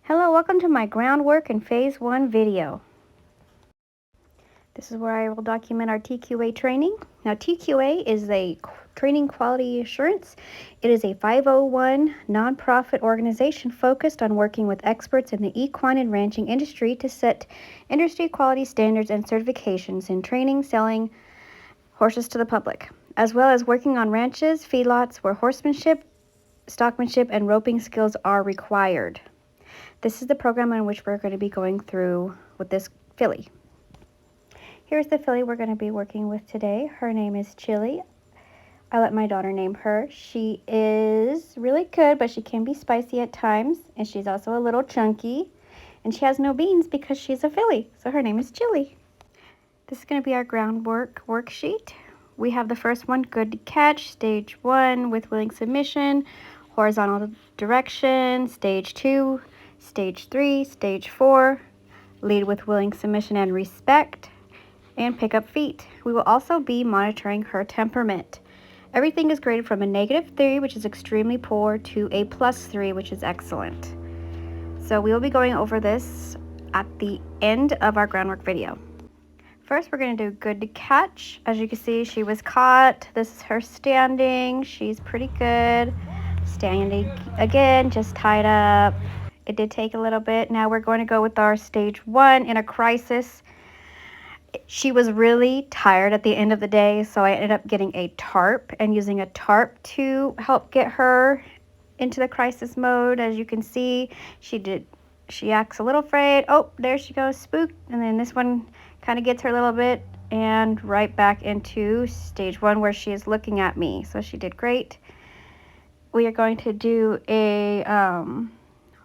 Hello, welcome to my Groundwork and Phase 1 video. This is where I will document our TQA training. Now, TQA is a training quality assurance. It is a 501 nonprofit organization focused on working with experts in the equine and ranching industry to set industry quality standards and certifications in training, selling horses to the public, as well as working on ranches, feedlots where horsemanship, stockmanship, and roping skills are required. This is the program in which we're going to be going through with this filly. Here's the filly we're going to be working with today. Her name is Chili. I let my daughter name her. She is really good, but she can be spicy at times, and she's also a little chunky, and she has no beans because she's a filly, so her name is Chili. This is going to be our groundwork worksheet. We have the first one, good to catch, stage 1 with willing submission, horizontal direction, stage 2, stage 3, stage 4, lead with willing submission and respect, and pick up feet. We will also be monitoring her temperament. Everything is graded from a -3, which is extremely poor, to a +3, which is excellent. So we will be going over this at the end of our groundwork video. First, we're going to do good to catch. As you can see, she was caught. This is her standing. She's pretty good. Standing again, just tied up. It did take a little bit. Now we're going to go with our stage 1 in a crisis. She was really tired at the end of the day, so I ended up getting a tarp and using a tarp to help get her into the crisis mode. As you can see, she acts a little afraid. Oh, there she goes, spooked. And then this one kind of gets her a little bit and right back into stage 1 where she is looking at me. So she did great. We are going to do a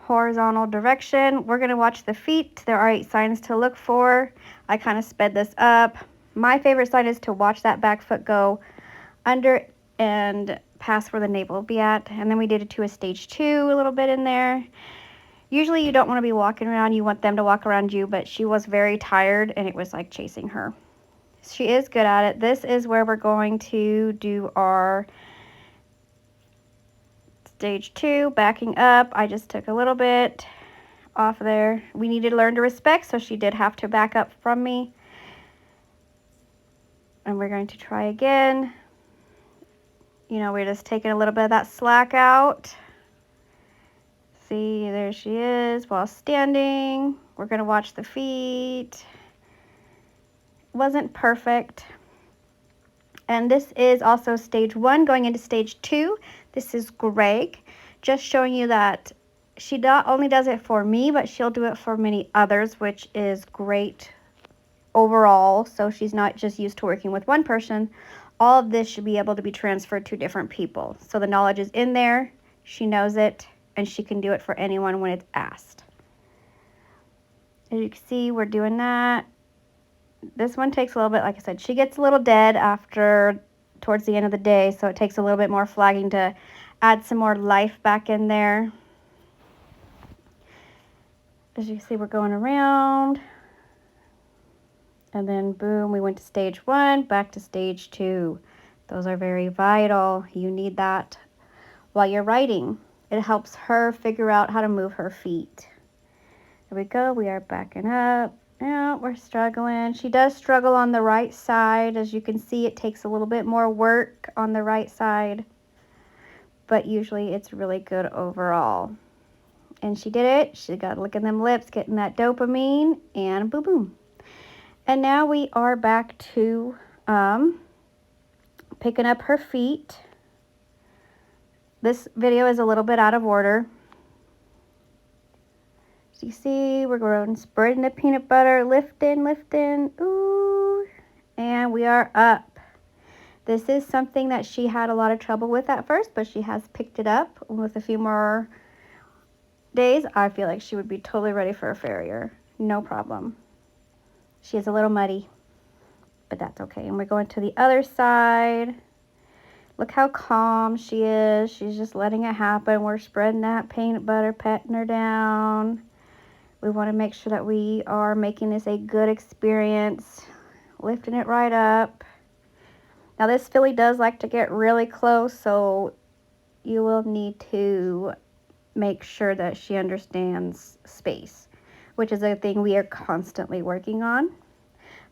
horizontal direction. We're going to watch the feet. There are 8 signs to look for. I kind of sped this up. My favorite sign is to watch that back foot go under and past where the navel will be at. And then we did it to a stage 2 a little bit in there. Usually you don't want to be walking around. You want them to walk around you, but she was very tired and it was like chasing her. She is good at it. This is where we're going to do our stage 2, backing up. I just took a little bit off there. We needed to learn to respect, so she did have to back up from me. And we're going to try again. You know, we're just taking a little bit of that slack out. See, there she is while standing. We're going to watch the feet. Wasn't perfect. And this is also stage 1 going into stage 2. This is Greg, just showing you that she not only does it for me, but she'll do it for many others, which is great overall. So she's not just used to working with one person. All of this should be able to be transferred to different people. So the knowledge is in there, she knows it, and she can do it for anyone when it's asked. As you can see, we're doing that. This one takes a little bit, like I said, she gets a little dead towards the end of the day, so it takes a little bit more flagging to add some more life back in there. As you can see, we're going around, and then boom, we went to stage 1, back to stage 2. Those are very vital. You need that while you're riding. It helps her figure out how to move her feet. There we go. We are backing up. Yeah, we're struggling. She does struggle on the right side. As you can see, it takes a little bit more work on the right side, but usually it's really good overall. And she did it. She got to look at them lips, getting that dopamine, and boom, boom. And now we are back to picking up her feet. This video is a little bit out of order. So you see, we're going spreading the peanut butter, lifting, ooh, and we are up. This is something that she had a lot of trouble with at first, but she has picked it up. With a few more days, I feel like she would be totally ready for a farrier. No problem. She is a little muddy, but that's okay. And we're going to the other side. Look how calm she is. She's just letting it happen. We're spreading that peanut butter, patting her down. We want to make sure that we are making this a good experience, lifting it right up. Now this filly does like to get really close, so you will need to make sure that she understands space, which is a thing we are constantly working on.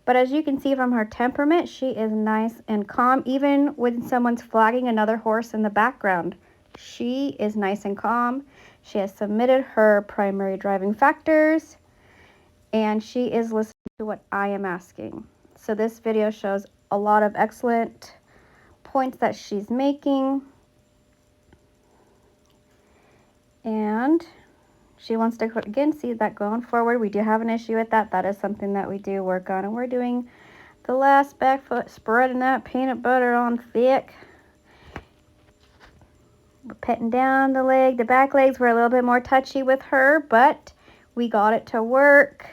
But as you can see from her temperament, she is nice and calm. Even when someone's flagging another horse in the background, she is nice and calm. She has submitted her primary driving factors, and she is listening to what I am asking. So this video shows a lot of excellent points that she's making. And she wants to, again, see that going forward. We do have an issue with that. That is something that we do work on. And we're doing the last back foot, spreading that peanut butter on thick. We're petting down the leg. The back legs were a little bit more touchy with her, but we got it to work.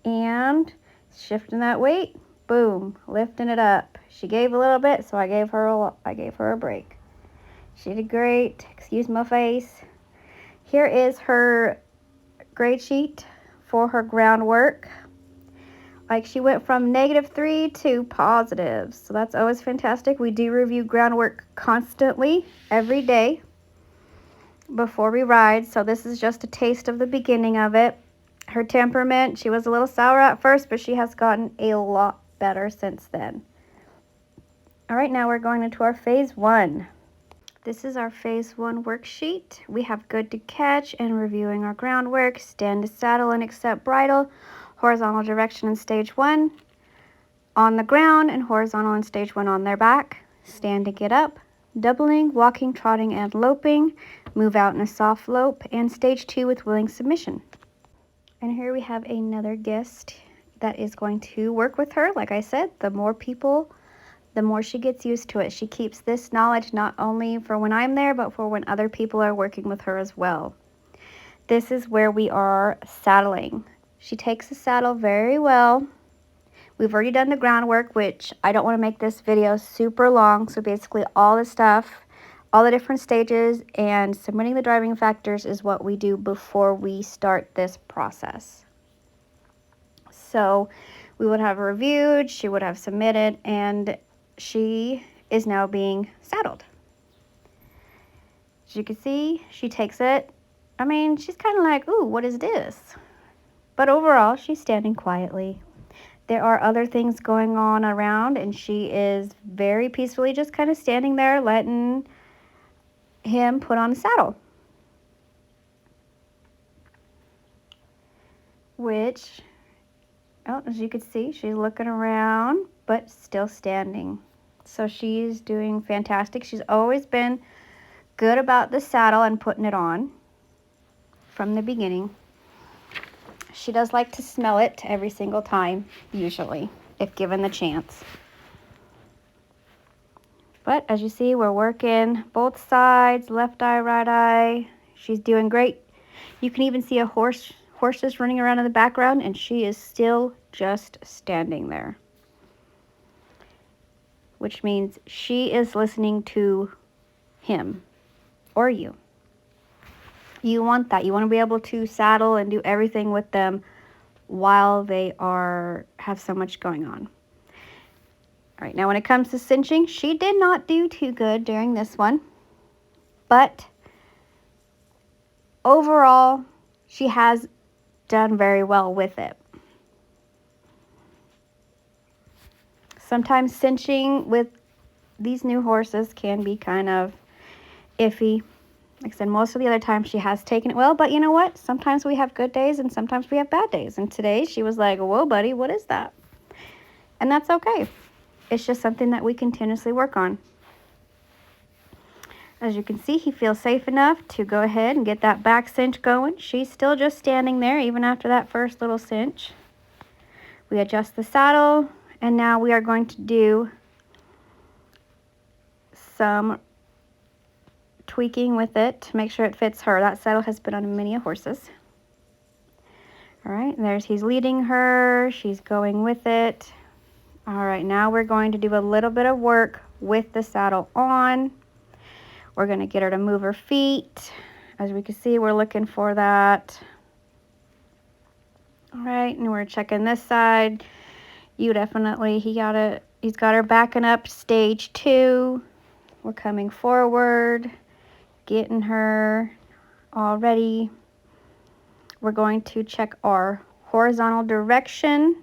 And shifting that weight, boom, lifting it up. She gave a little bit, so I gave her a break. She did great. Excuse my face. Here is her grade sheet for her groundwork. Like, she went from -3 to positive, so that's always fantastic. We do review groundwork constantly every day before we ride, so this is just a taste of the beginning of it. Her temperament, she was a little sour at first, but she has gotten a lot better since then. All right, now we're going into our phase 1. This is our phase 1 worksheet. We have good to catch and reviewing our groundwork, stand to saddle and accept bridle, horizontal direction in stage 1, on the ground and horizontal in stage 1 on their back, stand to get up, doubling, walking, trotting, and loping, move out in a soft lope, and stage 2 with willing submission. And here we have another guest that is going to work with her. Like I said, the more people, the more she gets used to it. She keeps this knowledge not only for when I'm there, but for when other people are working with her as well. This is where we are saddling. She takes the saddle very well. We've already done the groundwork, which I don't want to make this video super long. So basically all the stuff, all the different stages, and submitting the driving factors is what we do before we start this process. So we would have reviewed, she would have submitted, and she is now being saddled. As you can see, she takes it. I mean, she's kind of like, ooh, what is this? But overall, she's standing quietly. There are other things going on around, and she is very peacefully just kind of standing there, letting him put on the saddle. Which, oh, as you can see, she's looking around, but still standing. So she's doing fantastic. She's always been good about the saddle and putting it on from the beginning. She does like to smell it every single time, usually, if given the chance. But as you see, we're working both sides, left eye, right eye. She's doing great. You can even see a horses running around in the background, and she is still just standing there. Which means she is listening to him or you. You want that. You want to be able to saddle and do everything with them while they have so much going on. All right, now when it comes to cinching, she did not do too good during this one, but overall, she has done very well with it. Sometimes cinching with these new horses can be kind of iffy. Like I said, most of the other times she has taken it well, but you know what? Sometimes we have good days and sometimes we have bad days. And today she was like, whoa, buddy, what is that? And that's okay. It's just something that we continuously work on. As you can see, he feels safe enough to go ahead and get that back cinch going. She's still just standing there even after that first little cinch. We adjust the saddle, and now we are going to do some tweaking with it to make sure it fits her. That saddle has been on many horses. All right, he's leading her. She's going with it. All right, now we're going to do a little bit of work with the saddle on. We're going to get her to move her feet. As we can see, we're looking for that. All right, and we're checking this side. He's got her backing up stage 2. We're coming forward, getting her already. We're going to check our horizontal direction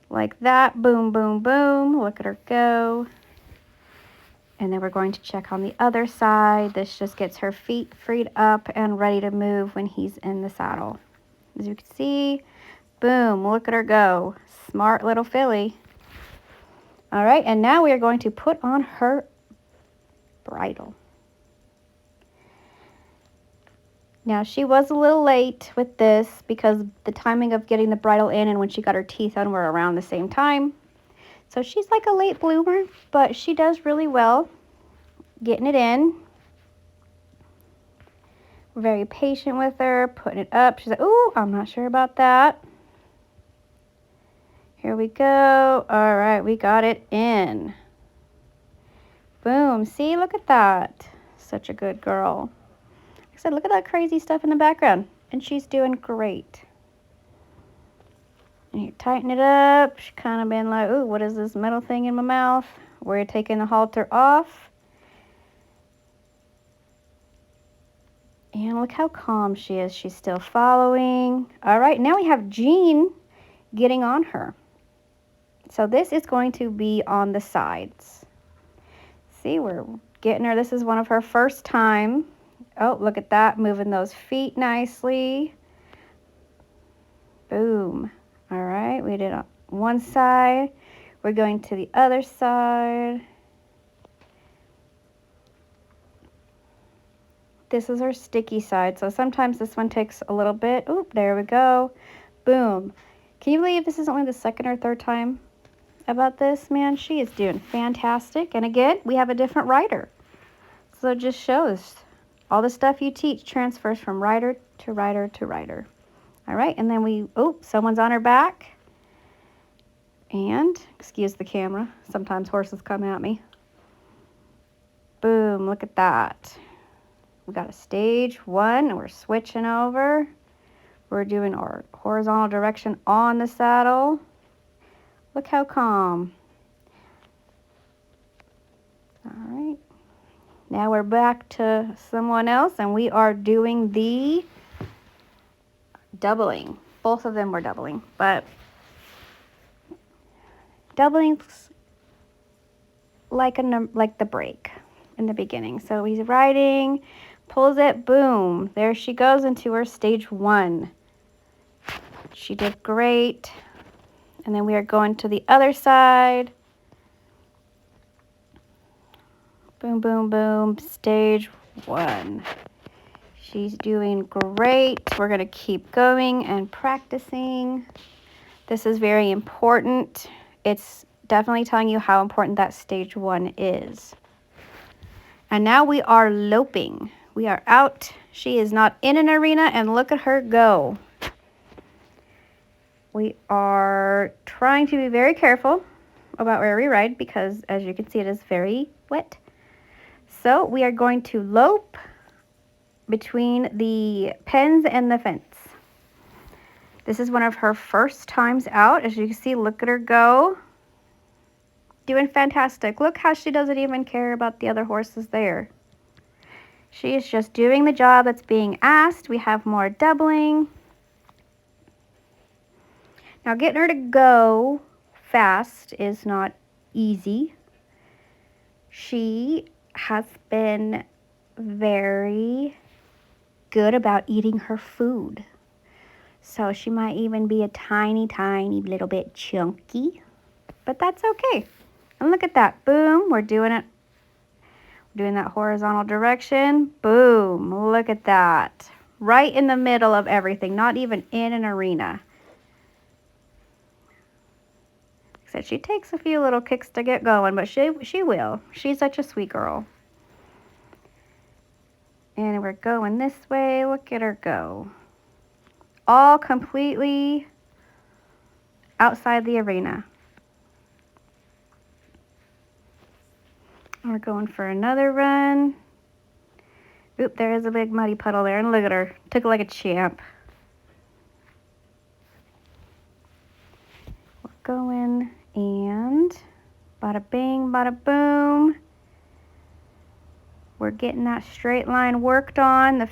like that. Boom, boom, boom. Look at her go. And then we're going to check on the other side. This just gets her feet freed up and ready to move when he's in the saddle. As you can see, boom, look at her go. Smart little filly. All right, and now we are going to put on her bridle. Now, she was a little late with this because the timing of getting the bridle in and when she got her teeth on were around the same time. So she's like a late bloomer, but she does really well getting it in. We're very patient with her, putting it up. She's like, "Ooh, I'm not sure about that." Here we go. All right, we got it in. Boom. See, look at that. Such a good girl. Like I said, look at that crazy stuff in the background. And she's doing great. And you tighten it up. She's kind of been like, "Ooh, what is this metal thing in my mouth?" We're taking the halter off. And look how calm she is. She's still following. All right, now we have Jean getting on her. So this is going to be on the sides. See, we're getting her. This is one of her first time. Oh, look at that, moving those feet nicely. Boom. All right, we did on one side. We're going to the other side. This is our sticky side, so sometimes this one takes a little bit. Oop, there we go. Boom. Can you believe this is only the second or third time about this? Man, she is doing fantastic. And again, we have a different rider. So it just shows all the stuff you teach transfers from rider to rider to rider. All right, and then someone's on her back. And, excuse the camera, sometimes horses come at me. Boom, look at that. We got a stage 1, and we're switching over. We're doing our horizontal direction on the saddle. Look how calm. All right. Now we're back to someone else, and we are doing the doubling. Both of them were doubling, but doubling's like the break in the beginning. So he's riding, pulls it, boom. There she goes into her stage 1. She did great. And then we are going to the other side. Boom, boom, boom. Stage 1. She's doing great. We're going to keep going and practicing. This is very important. It's definitely telling you how important that stage 1 is. And now we are loping. We are out. She is not in an arena, and look at her go. We are trying to be very careful about where we ride because, as you can see, it is very wet. So we are going to lope between the pens and the fence. This is one of her first times out. As you can see, look at her go. Doing fantastic. Look how she doesn't even care about the other horses there. She is just doing the job that's being asked. We have more doubling. Now, getting her to go fast is not easy. She has been very good about eating her food. So she might even be a tiny, tiny little bit chunky, but that's okay. And look at that. Boom, we're doing it. We're doing that horizontal direction. Boom, look at that. Right in the middle of everything, not even in an arena. Said she takes a few little kicks to get going, but she will. She's such a sweet girl. And we're going this way. Look at her go. All completely outside the arena. We're going for another run. Oop, there is a big muddy puddle there, and look at her. Took it like a champ. We're going, and bada bing, bada boom. We're getting that straight line worked on. The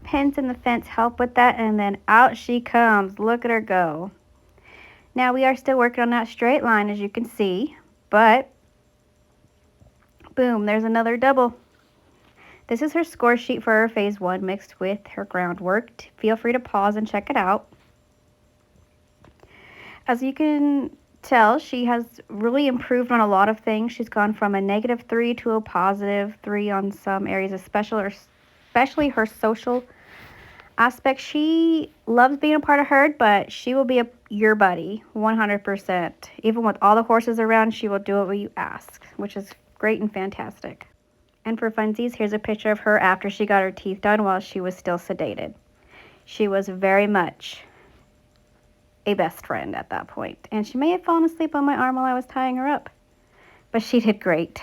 pins in the fence help with that, and then out she comes. Look at her go. Now we are still working on that straight line, as you can see, but boom, there's another double. This is her score sheet for her phase 1 mixed with her groundwork. Feel free to pause and check it out. As you can tell, she has really improved on a lot of things. She's gone from a -3 to a +3 on some areas, especially her social aspect. She loves being a part of herd, but she will be your buddy 100%. Even with all the horses around, she will do it when you ask, which is great and fantastic. And for funsies, here's a picture of her after she got her teeth done while she was still sedated. She was very much a best friend at that point, and she may have fallen asleep on my arm while I was tying her up, but she did great.